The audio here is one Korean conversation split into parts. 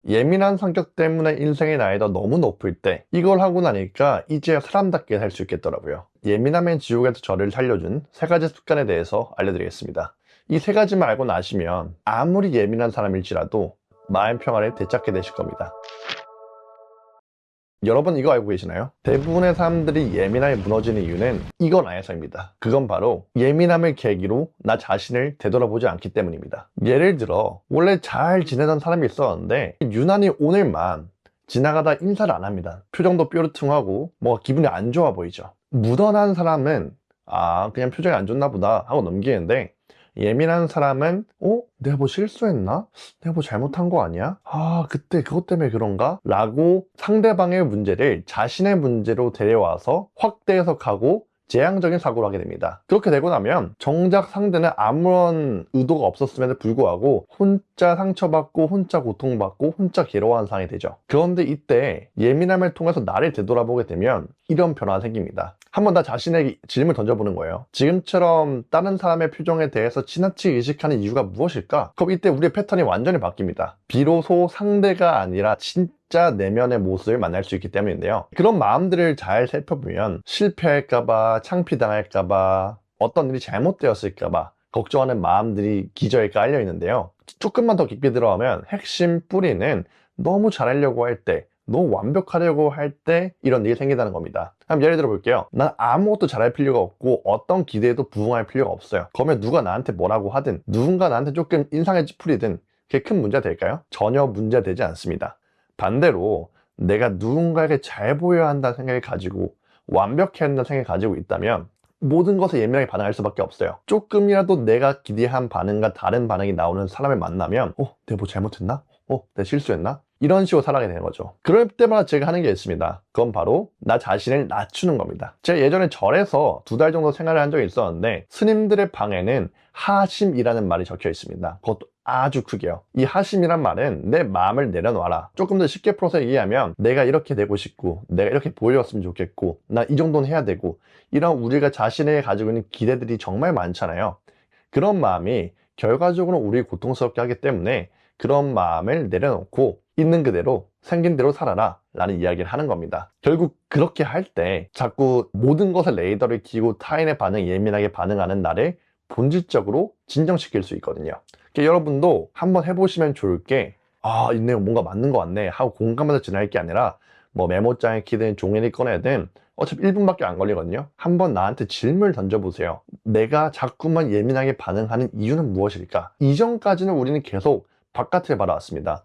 예민한 성격 때문에 인생의 난이도가 너무 높을 때 이걸 하고 나니까 이제 사람답게 살 수 있겠더라고요. 예민함의 지옥에서 저를 살려준 3가지 습관에 대해서 알려드리겠습니다. 이 3가지만 알고 나시면 아무리 예민한 사람일지라도 마음 평화를 되찾게 되실 겁니다. 여러분 이거 알고 계시나요? 대부분의 사람들이 예민함이 무너지는 이유는 이건 아니서입니다. 그건 바로 예민함을 계기로 나 자신을 되돌아보지 않기 때문입니다. 예를 들어 원래 잘 지내던 사람이 있었는데 유난히 오늘만 지나가다 인사를 안 합니다. 표정도 뾰루퉁하고 뭔가 기분이 안 좋아 보이죠. 무던한 사람은 그냥 표정이 안 좋나 보다 하고 넘기는데, 예민한 사람은 내가 뭐 실수했나? 내가 뭐 잘못한 거 아니야? 그때 그것 때문에 그런가? 라고 상대방의 문제를 자신의 문제로 데려와서 확대 해석하고 재앙적인 사고를 하게 됩니다. 그렇게 되고 나면 정작 상대는 아무런 의도가 없었음에도 불구하고 혼자 상처받고 혼자 고통받고 혼자 괴로워하는 상황이 되죠. 그런데 이때 예민함을 통해서 나를 되돌아보게 되면 이런 변화가 생깁니다. 한번 나 자신에게 질문을 던져보는 거예요. 지금처럼 다른 사람의 표정에 대해서 지나치게 의식하는 이유가 무엇일까? 그럼 이때 우리의 패턴이 완전히 바뀝니다. 비로소 상대가 아니라 진짜 내면의 모습을 만날 수 있기 때문인데요. 그런 마음들을 잘 살펴보면 실패할까봐, 창피당할까봐, 어떤 일이 잘못되었을까봐 걱정하는 마음들이 기저에 깔려 있는데요. 조금만 더 깊게 들어가면 핵심 뿌리는 너무 잘하려고 할 때, 너무 완벽하려고 할 때 이런 일이 생긴다는 겁니다. 그럼 예를 들어 볼게요. 난 아무것도 잘할 필요가 없고 어떤 기대에도 부응할 필요가 없어요. 그러면 누가 나한테 뭐라고 하든 누군가 나한테 조금 인상에 찌푸리든 그게 큰 문제가 될까요? 전혀 문제가 되지 않습니다. 반대로 내가 누군가에게 잘 보여야 한다는 생각을 가지고 완벽해야 한다는 생각을 가지고 있다면 모든 것에 예민하게 반응할 수밖에 없어요. 조금이라도 내가 기대한 반응과 다른 반응이 나오는 사람을 만나면 내가 뭐 잘못했나? 내가 실수했나? 이런 식으로 살아가게 되는 거죠. 그럴 때마다 제가 하는 게 있습니다. 그건 바로 나 자신을 낮추는 겁니다. 제가 예전에 절에서 2달 정도 생활을 한 적이 있었는데 스님들의 방에는 하심이라는 말이 적혀 있습니다. 그것도 아주 크게요. 이 하심이란 말은 내 마음을 내려놔라. 조금 더 쉽게 풀어서 얘기하면 내가 이렇게 되고 싶고 내가 이렇게 보였으면 좋겠고 나 이 정도는 해야 되고, 이런 우리가 자신에게 가지고 있는 기대들이 정말 많잖아요. 그런 마음이 결과적으로 우리 고통스럽게 하기 때문에 그런 마음을 내려놓고 있는 그대로 생긴 대로 살아라 라는 이야기를 하는 겁니다. 결국 그렇게 할 때 자꾸 모든 것에 레이더를 키고 타인의 반응에 예민하게 반응하는 나를 본질적으로 진정시킬 수 있거든요. 그러니까 여러분도 한번 해보시면 좋을 게 이 내용 뭔가 맞는 것 같네 하고 공감하면서 지날 게 아니라 뭐 메모장에 키든 종이를 꺼내든 어차피 1분밖에 안 걸리거든요. 한번 나한테 질문을 던져보세요. 내가 자꾸만 예민하게 반응하는 이유는 무엇일까? 이전까지는 우리는 계속 바깥을 바라왔습니다.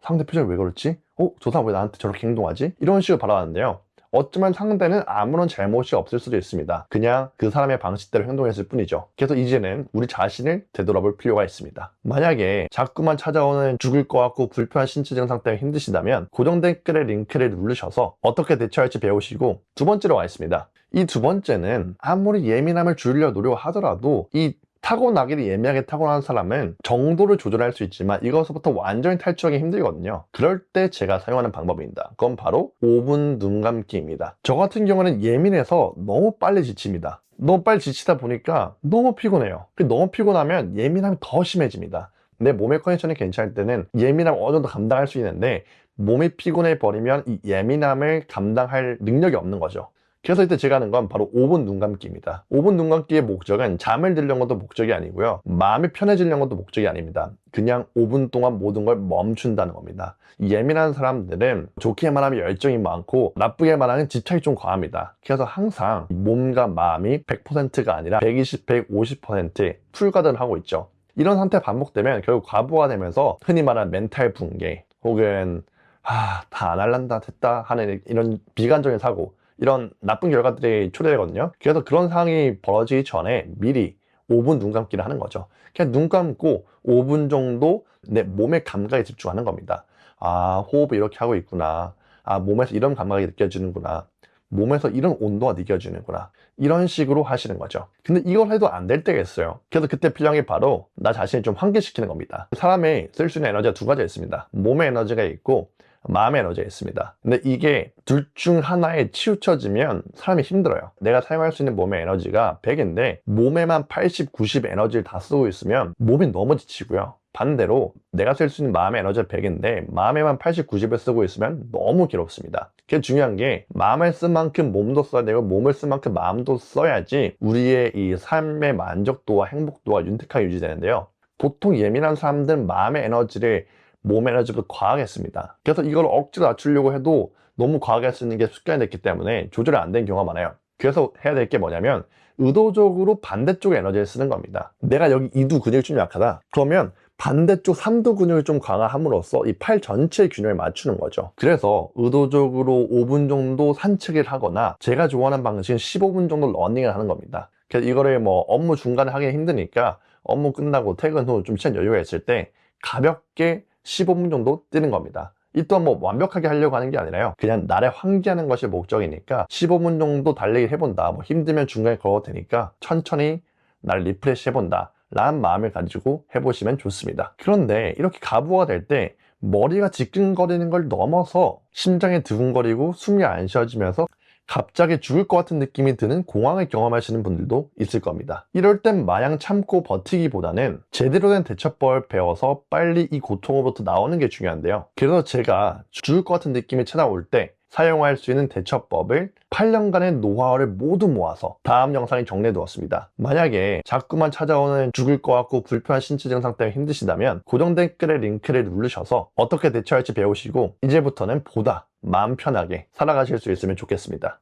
상대 표정이 왜 그렇지? 저 사람 왜 나한테 저렇게 행동하지? 이런 식으로 바라왔는데요. 어쩌면 상대는 아무런 잘못이 없을 수도 있습니다. 그냥 그 사람의 방식대로 행동했을 뿐이죠. 그래서 이제는 우리 자신을 되돌아볼 필요가 있습니다. 만약에 자꾸만 찾아오는 죽을 것 같고 불편한 신체 증상 때문에 힘드시다면 고정 댓글의 링크를 누르셔서 어떻게 대처할지 배우시고, 2번째로 와 있습니다. 이 2번째는 아무리 예민함을 줄이려 노력하더라도 이 타고나기를 예민하게 타고난 사람은 정도를 조절할 수 있지만 이것부터 완전히 탈출하기 힘들거든요. 그럴 때 제가 사용하는 방법입니다. 그건 바로 5분 눈 감기입니다. 저 같은 경우는 예민해서 너무 빨리 지칩니다. 너무 빨리 지치다 보니까 너무 피곤해요. 너무 피곤하면 예민함이 더 심해집니다. 내 몸의 컨디션이 괜찮을 때는 예민함을 어느 정도 감당할 수 있는데 몸이 피곤해 버리면 이 예민함을 감당할 능력이 없는 거죠. 그래서 이때 제가 하는 건 바로 5분 눈 감기입니다. 5분 눈 감기의 목적은 잠을 들려는 것도 목적이 아니고요. 마음이 편해지려는 것도 목적이 아닙니다. 그냥 5분 동안 모든 걸 멈춘다는 겁니다. 예민한 사람들은 좋게 말하면 열정이 많고 나쁘게 말하면 집착이 좀 과합니다. 그래서 항상 몸과 마음이 100%가 아니라 120, 150% 풀가드를 하고 있죠. 이런 상태 반복되면 결국 과부하 되면서 흔히 말하는 멘탈 붕괴 혹은 다 안 할란다 됐다 하는 이런 비관적인 사고, 이런 나쁜 결과들이 초래되거든요. 그래서 그런 상황이 벌어지기 전에 미리 5분 눈 감기를 하는 거죠. 그냥 눈 감고 5분 정도 내 몸의 감각에 집중하는 겁니다. 호흡을 이렇게 하고 있구나. 몸에서 이런 감각이 느껴지는구나. 몸에서 이런 온도가 느껴지는구나. 이런 식으로 하시는 거죠. 근데 이걸 해도 안 될 때가 있어요. 그래서 그때 필요한 게 바로 나 자신을 좀 환기시키는 겁니다. 사람이 쓸 수 있는 에너지가 2가지가 있습니다. 몸의 에너지가 있고 마음의 에너지가 있습니다. 근데 이게 둘 중 하나에 치우쳐지면 사람이 힘들어요. 내가 사용할 수 있는 몸의 에너지가 100인데 몸에만 80, 90 에너지를 다 쓰고 있으면 몸이 너무 지치고요. 반대로 내가 쓸 수 있는 마음의 에너지가 100인데 마음에만 80, 90을 쓰고 있으면 너무 괴롭습니다. 그게 중요한 게 마음을 쓴 만큼 몸도 써야 되고 몸을 쓴 만큼 마음도 써야지 우리의 이 삶의 만족도와 행복도가 윤택하게 유지되는데요. 보통 예민한 사람들은 마음의 에너지를 몸의 에너지보다 과하게 씁니다. 그래서 이걸 억지로 낮추려고 해도 너무 과하게 쓰는 게 습관이 됐기 때문에 조절이 안 되는 경우가 많아요. 그래서 해야 될 게 뭐냐면 의도적으로 반대쪽의 에너지를 쓰는 겁니다. 내가 여기 이두 근육이 좀 약하다. 그러면 반대쪽 삼두 근육을 좀 강화함으로써 이 팔 전체의 균형을 맞추는 거죠. 그래서 의도적으로 5분 정도 산책을 하거나 제가 좋아하는 방식은 15분 정도 러닝을 하는 겁니다. 그래서 이거를 뭐 업무 중간에 하기 힘드니까 업무 끝나고 퇴근 후 좀 시간 여유가 있을 때 가볍게 15분 정도 뛰는 겁니다. 이 또한 뭐 완벽하게 하려고 하는 게 아니라요. 그냥 날에 환기하는 것이 목적이니까 15분 정도 달리기 해본다. 뭐 힘들면 중간에 걸어도 되니까 천천히 날 리프레시 해본다. 라는 마음을 가지고 해보시면 좋습니다. 그런데 이렇게 가부가 될 때 머리가 지끈거리는 걸 넘어서 심장이 두근거리고 숨이 안 쉬어지면서 갑자기 죽을 것 같은 느낌이 드는 공황을 경험하시는 분들도 있을 겁니다. 이럴 땐 마냥 참고 버티기보다는 제대로 된 대처법을 배워서 빨리 이 고통으로부터 나오는 게 중요한데요. 그래서 제가 죽을 것 같은 느낌이 찾아올 때 사용할 수 있는 대처법을 8년간의 노하우를 모두 모아서 다음 영상에 정리해 두었습니다. 만약에 자꾸만 찾아오는 죽을 것 같고 불편한 신체 증상 때문에 힘드시다면 고정 댓글의 링크를 누르셔서 어떻게 대처할지 배우시고 이제부터는 보다 마음 편하게 살아가실 수 있으면 좋겠습니다.